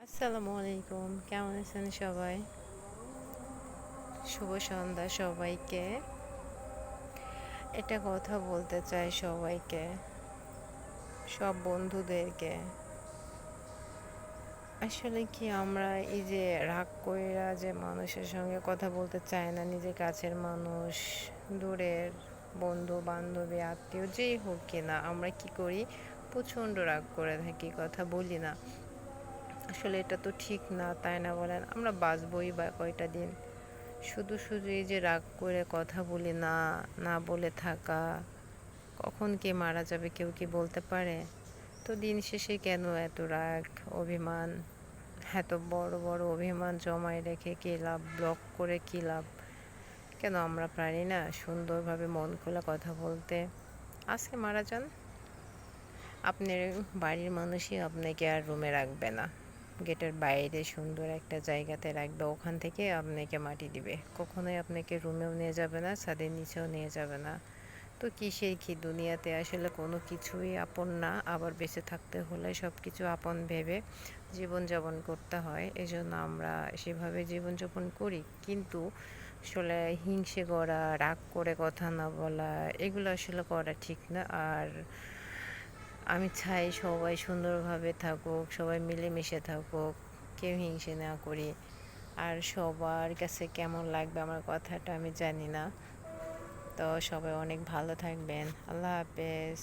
আসসালামু আলাইকুম, কেমন আছেন সবাই? শুভ সন্ধ্যা সবাইকে। একটা কথা বলতে চাই সবাইকে, সব বন্ধুদেরকে। আসলে কি আমরা এই যে রাগ কইরা যে মানুষের সঙ্গে কথা বলতে চায় না, নিজের কাছের মানুষ, দূরের বন্ধু বান্ধবী আত্মীয় যেই হোক কিনা, আমরা কি করি? প্রচণ্ড রাগ করে থাকি, কথা বলি না। আসলে এটা তো ঠিক না, তাই না বলেন? আমরা বাঁচবই বা কয়টা দিন? শুধু শুধু এই যে রাগ করে কথা বলি না, না বলে থাকা, কখন কে মারা যাবে কেউ কি বলতে পারে? তো দিন শেষে কেন এত রাগ, অভিমান, এত বড় বড় অভিমান জমায় রেখে কী লাভ? ব্লক করে কী লাভ? কেন আমরা পারি না সুন্দরভাবে মন খোলা কথা বলতে? আজকে মারা যান, আপনার বাড়ির মানুষই আপনাকে আর রুমে রাখবে না, গেটের বাইরে সুন্দর একটা জায়গাতে রাখবে, ওখান থেকে আপনাকে মাটি দিবে, কখনোই আপনাকে রুমেও নিয়ে যাবে না, ছাদের নিচেও নিয়ে যাবে না। তো কিসের কি দুনিয়াতে আসলে কোনো কিছুই আপন না, আবার বেঁচে থাকতে হলে সব কিছু আপন ভেবে জীবনযাপন করতে হয়, এজন্য আমরা সেভাবে জীবনযাপন করি। কিন্তু আসলে হিংসে করা, রাগ করে কথা না বলা, এগুলো আসলে করা ঠিক না। আর আমি চাই সবাই সুন্দরভাবে থাকুক, সবাই মিলেমিশে থাকুক, কেউ হিংসে না করি। আর সবার কাছে কেমন লাগবে আমার কথাটা আমি জানি না। তো সবাই অনেক ভালো থাকবেন। আল্লাহ হাফেজ।